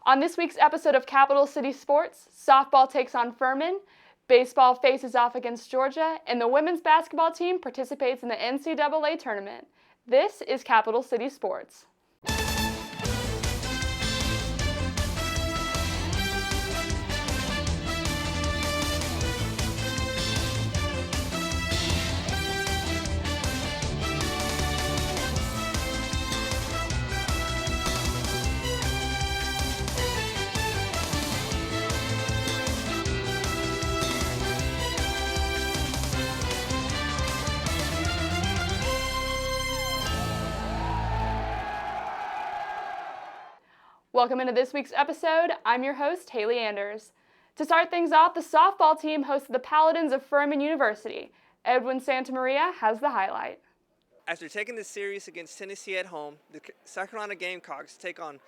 On this week's episode of Capital City Sports, softball takes on Furman, baseball faces off against Georgia, and the women's basketball team participates in the NCAA tournament. This is Capital City Sports. Welcome into this week's episode. I'm your host, Haley Anders. To start things off, the softball team hosted the Paladins of Furman University. Edwin Santamaria has the highlight. After taking the series against Tennessee at home, the South Carolina Gamecocks take on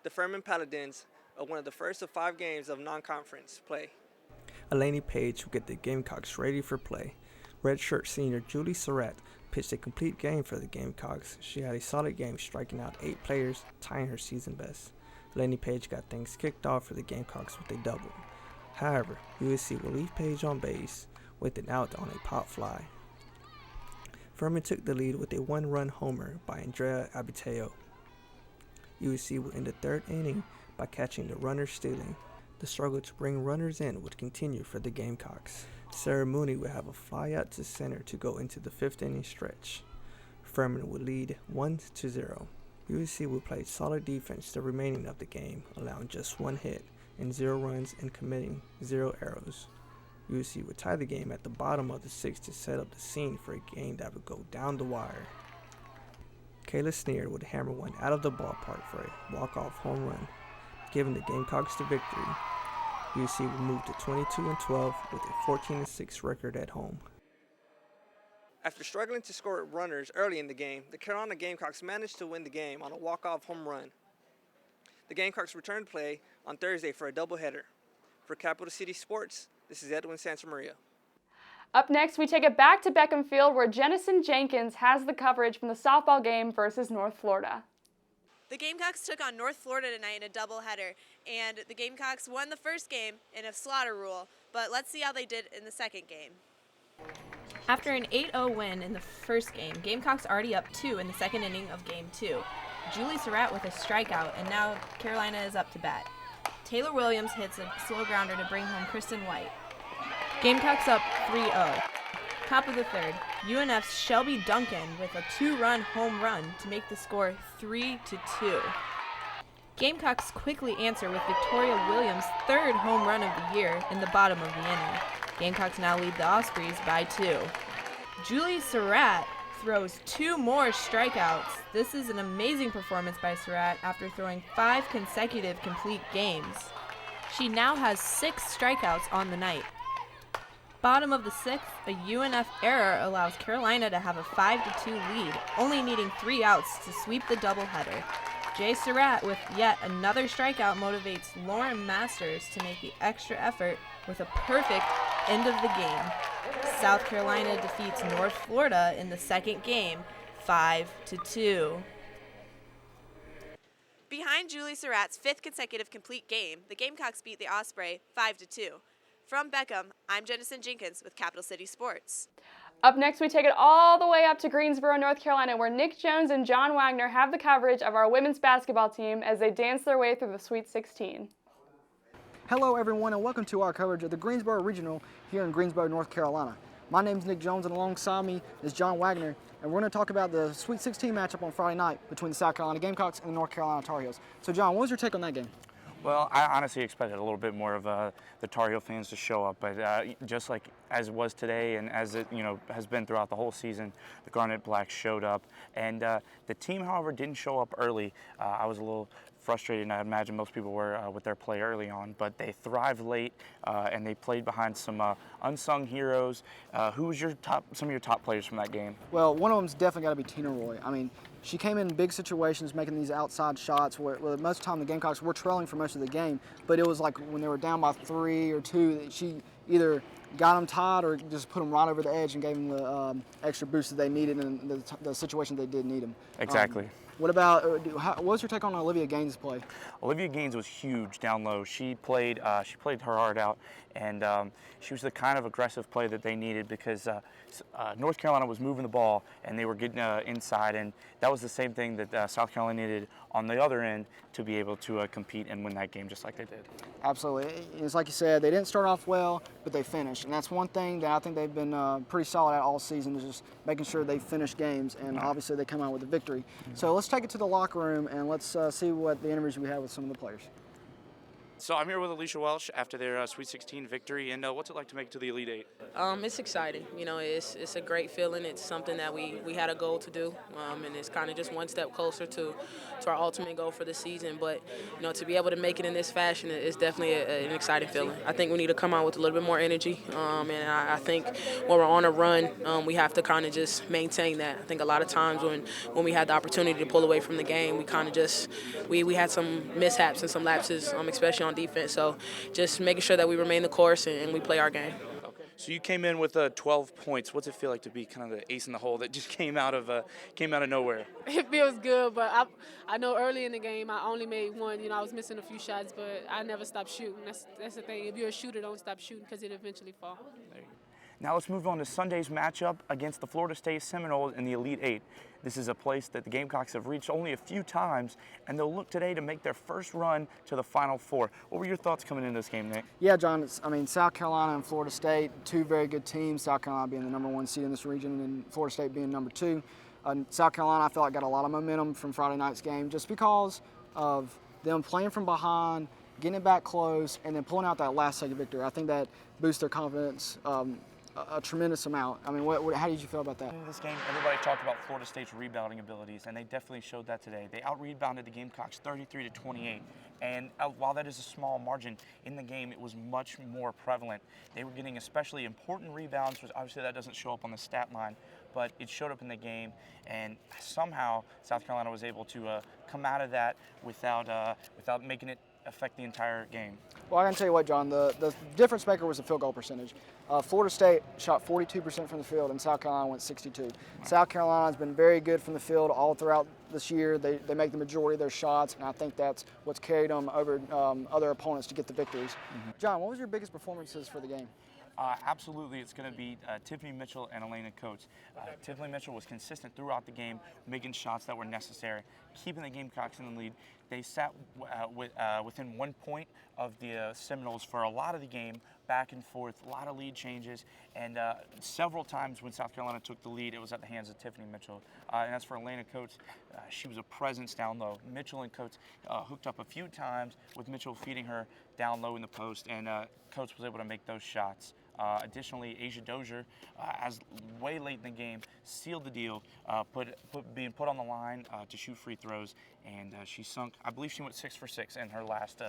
the Furman Paladins of one of the first of 5 games of non-conference play. Eleni Page will get the Gamecocks ready for play. Redshirt senior Julie Surratt pitched a complete game for the Gamecocks. She had a solid game, striking out 8 players, tying her season best. Lenny Page got things kicked off for the Gamecocks with a double. However, USC will leave Page on base with an out on a pop fly. Furman took the lead with a 1-run homer by Andrea Abiteo. USC will end the 3rd inning by catching the runner stealing. The struggle to bring runners in would continue for the Gamecocks. Sarah Mooney will have a fly out to center to go into the 5th inning stretch. Furman will lead 1-0. USC will play solid defense the remaining of the game, allowing just 1 hit and 0 runs and committing 0 errors. USC would tie the game at the bottom of the 6th to set up the scene for a game that would go down the wire. Kayla Sneer would hammer one out of the ballpark for a walk-off home run, giving the Gamecocks the victory. USC will move to 22-12 with a 14-6 record at home. After struggling to score runners early in the game, the Carolina Gamecocks managed to win the game on a walk-off home run. The Gamecocks returned play on Thursday for a doubleheader. For Capital City Sports, this is Edwin Santamaria. Up next, we take it back to Beckham Field where Jennison Jenkins has the coverage from the softball game versus North Florida. The Gamecocks took on North Florida tonight in a doubleheader, and the Gamecocks won the first game in a slaughter rule, but let's see how they did in the second game. After an 8-0 win in the first game, Gamecocks already up 2 in the second inning of Game 2. Julie Surratt with a strikeout, and now Carolina is up to bat. Taylor Williams hits a slow grounder to bring home Kristen White. Gamecocks up 3-0. Top of the 3rd, UNF's Shelby Duncan with a 2-run home run to make the score 3-2. Gamecocks quickly answer with Victoria Williams' 3rd home run of the year in the bottom of the inning. Gamecocks now lead the Ospreys by 2. Julie Surratt throws 2 more strikeouts. This is an amazing performance by Surratt after throwing 5 consecutive complete games. She now has 6 strikeouts on the night. Bottom of the 6th, a UNF error allows Carolina to have a 5-2 lead, only needing 3 outs to sweep the doubleheader. Jay Surratt with yet another strikeout motivates Lauren Masters to make the extra effort with a perfect end of the game. South Carolina defeats North Florida in the second game, 5-2. Behind Julie Surratt's 5th consecutive complete game, the Gamecocks beat the Osprey 5-2. From Beckham, I'm Jennison Jenkins with Capital City Sports. Up next, we take it all the way up to Greensboro, North Carolina, where Nick Jones and John Wagner have the coverage of our women's basketball team as they dance their way through the Sweet 16. Hello everyone and welcome to our coverage of the Greensboro Regional here in Greensboro, North Carolina. My name is Nick Jones and alongside me is John Wagner, and we're going to talk about the Sweet 16 matchup on Friday night between the South Carolina Gamecocks and the North Carolina Tar Heels. So John, what was your take on that game? Well, I honestly expected a little bit more of the Tar Heel fans to show up, but just like as it was today and as it has been throughout the whole season, the Garnet Blacks showed up, and the team, however, didn't show up early. I was a little frustrated, and I imagine most people were with their play early on, but they thrived late, and they played behind some unsung heroes. Who was some of your top players from that game? Well, one of them's definitely got to be Tina Roy. I mean, she came in big situations making these outside shots where most of the time the Gamecocks were trailing for most of the game, but it was like when they were down by 3 or 2, that she either got them tied or just put them right over the edge and gave them the extra boost that they needed in the situation they did need them. Exactly. What about what's your take on Olivia Gaines' play? Olivia Gaines was huge down low. She played her heart out, and she was the kind of aggressive play that they needed because North Carolina was moving the ball and they were getting inside, and that was the same thing that South Carolina needed on the other end to be able to compete and win that game just like they did. Absolutely. It's like you said, they didn't start off well, but they finished, and that's one thing that I think they've been pretty solid at all season, is just making sure they finish games, and obviously they come out with a victory. So let's take it to the locker room and let's see what the interviews we have with some of the players. So I'm here with Alicia Welsh after their Sweet 16 victory, and what's it like to make it to the Elite Eight? It's exciting. You know, it's a great feeling. It's something that we had a goal to do, and it's kind of just one step closer to our ultimate goal for the season. But, you know, to be able to make it in this fashion is definitely an exciting feeling. I think we need to come out with a little bit more energy, and I think when we're on a run, we have to kind of just maintain that. I think a lot of times when we had the opportunity to pull away from the game, we kind of just we had some mishaps and some lapses, especially on defense. So just making sure that we remain the course and we play our game. So you came in with 12 points. What's it feel like to be kind of the ace in the hole that just came out of nowhere? It feels good, but I know early in the game I only made one. You know, I was missing a few shots, but I never stopped shooting. That's the thing. If you're a shooter, don't stop shooting because it eventually falls. Now let's move on to Sunday's matchup against the Florida State Seminoles in the Elite Eight. This is a place that the Gamecocks have reached only a few times, and they'll look today to make their first run to the Final Four. What were your thoughts coming into this game, Nick? Yeah, John, South Carolina and Florida State, two very good teams, South Carolina being the #1 seed in this region and Florida State being #2. South Carolina, I feel like, got a lot of momentum from Friday night's game just because of them playing from behind, getting it back close, and then pulling out that last-second victory. I think that boosts their confidence a tremendous amount. I mean, how did you feel about that? In this game, everybody talked about Florida State's rebounding abilities, and they definitely showed that today. They out-rebounded the Gamecocks 33-28, and while that is a small margin, in the game it was much more prevalent. They were getting especially important rebounds, which obviously that doesn't show up on the stat line, but it showed up in the game, and somehow South Carolina was able to come out of that without making it affect the entire game. Well, I can tell you what, John, the difference maker was the field goal percentage. Florida State shot 42% from the field, and South Carolina went 62%. South Carolina has been very good from the field all throughout this year. They make the majority of their shots, and I think that's what's carried them over other opponents to get the victories. John, what was your biggest performances for the game? Absolutely, it's going to be Tiffany Mitchell and Elena Coates. Tiffany Mitchell was consistent throughout the game, making shots that were necessary, keeping the Gamecocks in the lead. They sat within 1 point of the Seminoles for a lot of the game, back and forth, a lot of lead changes, and several times when South Carolina took the lead, it was at the hands of Tiffany Mitchell. And as for Elena Coates, she was a presence down low. Mitchell and Coates hooked up a few times with Mitchell feeding her down low in the post, and Coates was able to make those shots. Additionally, Asia Dozier, as way late in the game, sealed the deal, being put on the line to shoot free throws, and she sunk. I believe she went 6 for 6 in her last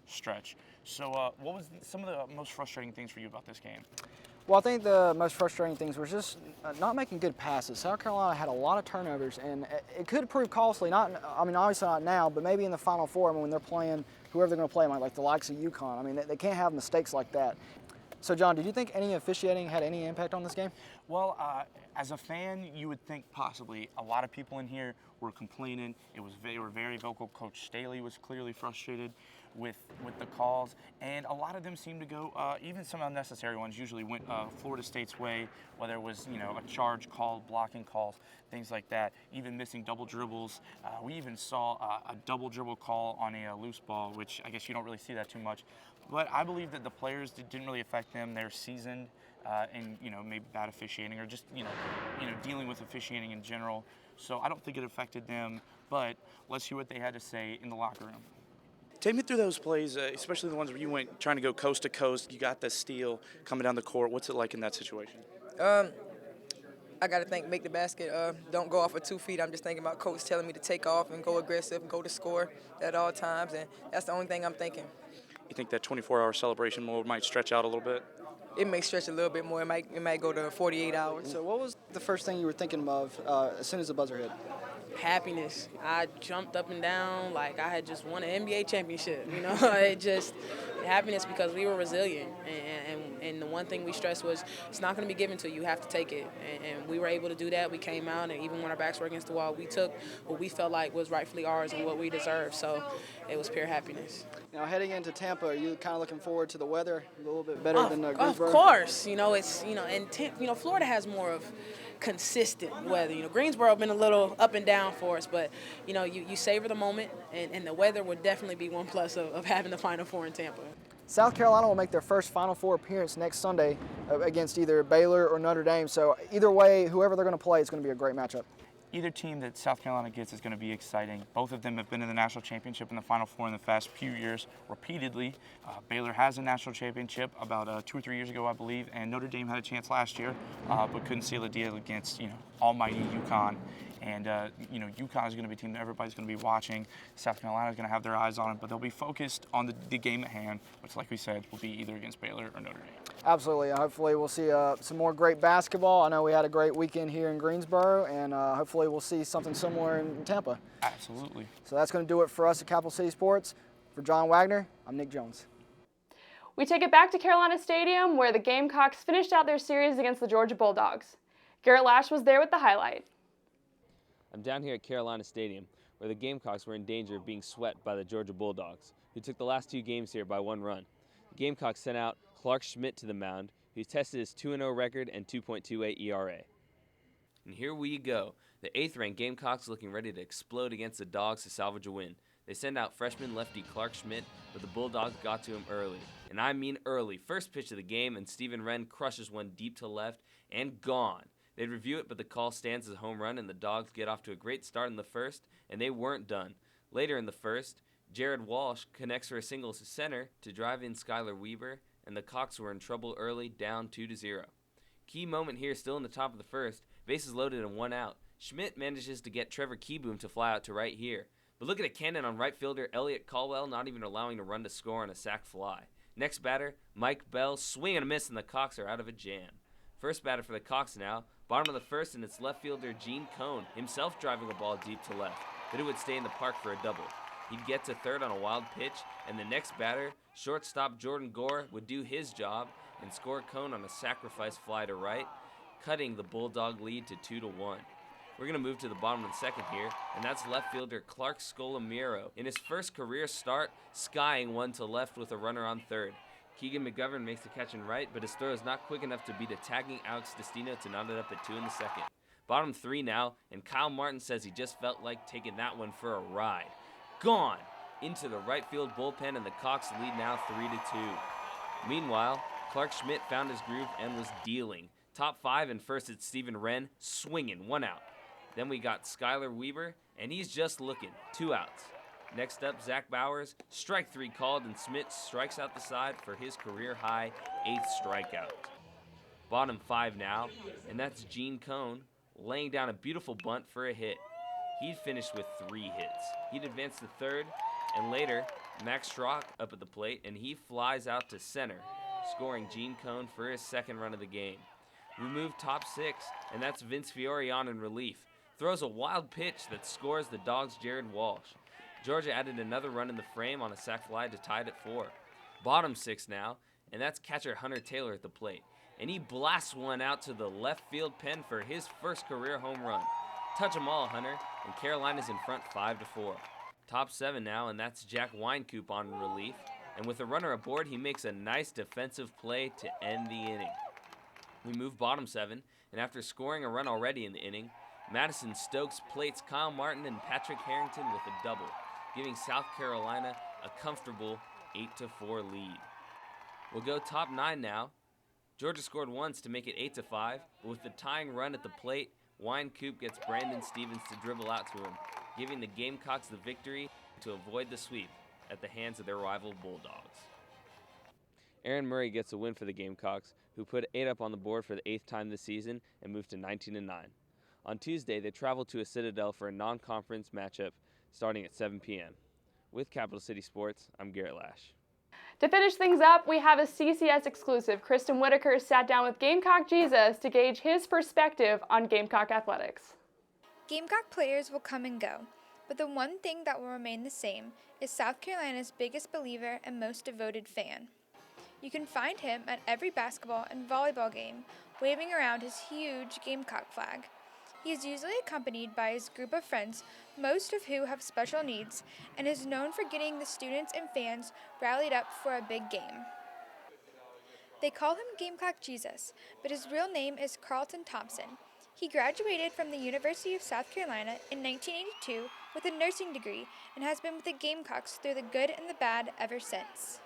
stretch. So, what was some of the most frustrating things for you about this game? Well, I think the most frustrating things was just not making good passes. South Carolina had a lot of turnovers, and it could prove costly. Obviously not now, but maybe in the Final Four, when they're playing whoever they're going to play, like the likes of UConn. They can't have mistakes like that. So, John, did you think any officiating had any impact on this game? Well, as a fan, you would think possibly. A lot of people in here were complaining. They were very vocal. Coach Staley was clearly frustrated with the calls, and a lot of them seemed to go, even some unnecessary ones usually went Florida State's way, whether it was a charge call, blocking calls, things like that, even missing double dribbles. We even saw a double dribble call on a loose ball, which I guess you don't really see that too much. But I believe that the players didn't really affect them. They're seasoned in maybe bad officiating or just dealing with officiating in general. So I don't think it affected them. But let's hear what they had to say in the locker room. Take me through those plays, especially the ones where you went trying to go coast to coast. You got the steal coming down the court. What's it like in that situation? I got to think, make the basket. Don't go off of 2 feet. I'm just thinking about coach telling me to take off and go aggressive and go to score at all times, and that's the only thing I'm thinking. You think that 24-hour celebration mode might stretch out a little bit? It may stretch a little bit more. It might go to 48 hours. So what was the first thing you were thinking of as soon as the buzzer hit? Happiness. I jumped up and down like I had just won an NBA championship. happiness because we were resilient. And the one thing we stressed was it's not going to be given to you. You have to take it. And we were able to do that. We came out, and even when our backs were against the wall, we took what we felt like was rightfully ours and what we deserved. So it was pure happiness. Now, heading into Tampa, are you kind of looking forward to the weather a little bit better than Greensboro? Of course. And Florida has more of consistent weather. Greensboro been a little up and down for us, but, you savor the moment, and the weather would definitely be one plus of having the Final Four in Tampa. South Carolina will make their first Final Four appearance next Sunday against either Baylor or Notre Dame. So either way, whoever they're going to play, it's going to be a great matchup. Either team that South Carolina gets is going to be exciting. Both of them have been in the national championship in the Final Four in the past few years repeatedly. Baylor has a national championship about 2 or 3 years ago, I believe, and Notre Dame had a chance last year, but couldn't seal a deal against almighty UConn. And UConn is going to be a team that everybody's going to be watching. South Carolina is going to have their eyes on it, but they'll be focused on the game at hand, which, like we said, will be either against Baylor or Notre Dame. Absolutely. Hopefully we'll see some more great basketball. I know we had a great weekend here in Greensboro, and hopefully we'll see something similar in Tampa. Absolutely. So that's going to do it for us at Capital City Sports. For John Wagner, I'm Nick Jones. We take it back to Carolina Stadium, where the Gamecocks finished out their series against the Georgia Bulldogs. Garrett Lash was there with the highlight. I'm down here at Carolina Stadium, where the Gamecocks were in danger of being swept by the Georgia Bulldogs, who took the last 2 games here by 1 run. The Gamecocks sent out Clark Schmidt to the mound, who tested his 2-0 record and 2.28 ERA. And here we go. The 8th-ranked Gamecocks looking ready to explode against the Dogs to salvage a win. They send out freshman lefty Clark Schmidt, but the Bulldogs got to him early. And I mean early. First pitch of the game, and Steven Wren crushes one deep to left, and gone. They'd review it, but the call stands as a home run, and the Dogs get off to a great start in the first, and they weren't done. Later in the first, Jared Walsh connects for a single to center to drive in Skylar Weaver, and the Cox were in trouble early, down 2-0. Key moment here still in the top of the first, bases loaded and 1 out. Schmidt manages to get Trevor Keyboom to fly out to right here. But look at a cannon on right fielder Elliot Caldwell not even allowing a run to score on a sac fly. Next batter, Mike Bell, swing and a miss, and the Cox are out of a jam. First batter for the Cox now, bottom of the first, and it's left fielder Gene Cohn, himself driving a ball deep to left, but it would stay in the park for a double. He'd get to third on a wild pitch, and the next batter, shortstop Jordan Gore, would do his job and score Cohn on a sacrifice fly to right, cutting the Bulldog lead to 2-1. We're going to move to the bottom of the second here, and that's left fielder Clark Scolamiro. In his first career start, skying one to left with a runner on third. Keegan McGovern makes the catch in right, but his throw is not quick enough to beat a tagging Alex Destino to knot it up at 2 in the second. Bottom 3 now, and Kyle Martin says he just felt like taking that one for a ride. Gone! Into the right field bullpen, and the Cox lead now 3-2. Meanwhile, Clark Schmidt found his groove and was dealing. Top 5, and first it's Steven Wren, swinging, 1 out. Then we got Skylar Weaver, and he's just looking, 2 outs. Next up, Zach Bowers, strike 3 called, and Schmidt strikes out the side for his career-high 8th strikeout. Bottom 5 now, and that's Gene Cohn, laying down a beautiful bunt for a hit. He'd finished with 3 hits. He'd advance to third, and later, Max Schrock up at the plate, and he flies out to center, scoring Gene Cohn for his 2nd run of the game. We move top 6, and that's Vince Fiore on in relief. Throws a wild pitch that scores the Dogs' Jared Walsh. Georgia added another run in the frame on a sac fly to tie it at 4. Bottom 6 now, and that's catcher Hunter Taylor at the plate. And he blasts one out to the left field pen for his first career home run. Touch 'em all, Hunter, and Carolina's in front 5-4. Top 7 now, and that's Jack Wynkoop on relief. And with a runner aboard, he makes a nice defensive play to end the inning. We move bottom 7, and after scoring a run already in the inning, Madison Stokes plates Kyle Martin and Patrick Harrington with a double, giving South Carolina a comfortable 8-4 lead. We'll go top 9 now. Georgia scored once to make it 8-5, but with the tying run at the plate, Wynkoop gets Brandon Stevens to dribble out to him, giving the Gamecocks the victory to avoid the sweep at the hands of their rival Bulldogs. Aaron Murray gets a win for the Gamecocks, who put 8 up on the board for the 8th time this season and moved to 19-9. On Tuesday, they traveled to a Citadel for a non-conference matchup starting at 7 p.m. With Capital City Sports, I'm Garrett Lash. To finish things up, we have a CCS exclusive. Kristen Whitaker sat down with Gamecock Jesus to gauge his perspective on Gamecock athletics. Gamecock players will come and go, But the one thing that will remain the same is South Carolina's biggest believer and most devoted fan. You can find him at every basketball and volleyball game, waving around his huge Gamecock flag. He is usually accompanied by his group of friends, most of who have special needs, and is known for getting the students and fans rallied up for a big game. They call him Gamecock Jesus, but his real name is Carlton Thompson. He graduated from the University of South Carolina in 1982 with a nursing degree and has been with the Gamecocks through the good and the bad ever since.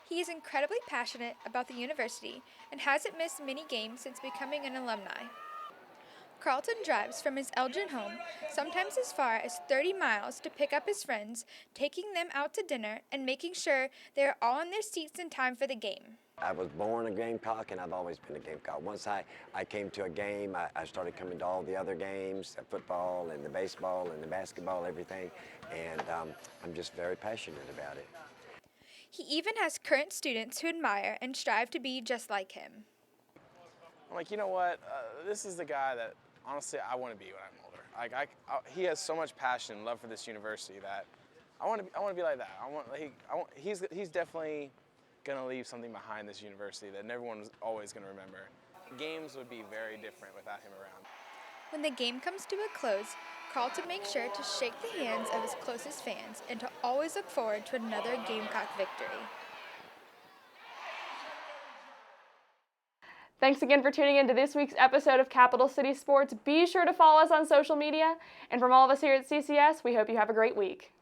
He is incredibly passionate about the university and hasn't missed many games since becoming an alumni. Carlton drives from his Elgin home, sometimes as far as 30 miles, to pick up his friends, taking them out to dinner and making sure they are all in their seats in time for the game. I was born a Gamecock, and I've always been a Gamecock. Once I came to a game, I started coming to all the other games, the football and the baseball and the basketball, everything, and I'm just very passionate about it. He even has current students who admire and strive to be just like him. I'm like, you know what? This is the guy that, honestly, I want to be when I'm older. He has so much passion and love for this university that I want to be like that. He's definitely going to leave something behind this university that everyone's always going to remember. Games would be very different without him around. When the game comes to a close, Carlton makes sure to shake the hands of his closest fans and to always look forward to another Gamecock victory. Thanks again for tuning in to this week's episode of Capital City Sports. Be sure to follow us on social media. And from all of us here at CCS, we hope you have a great week.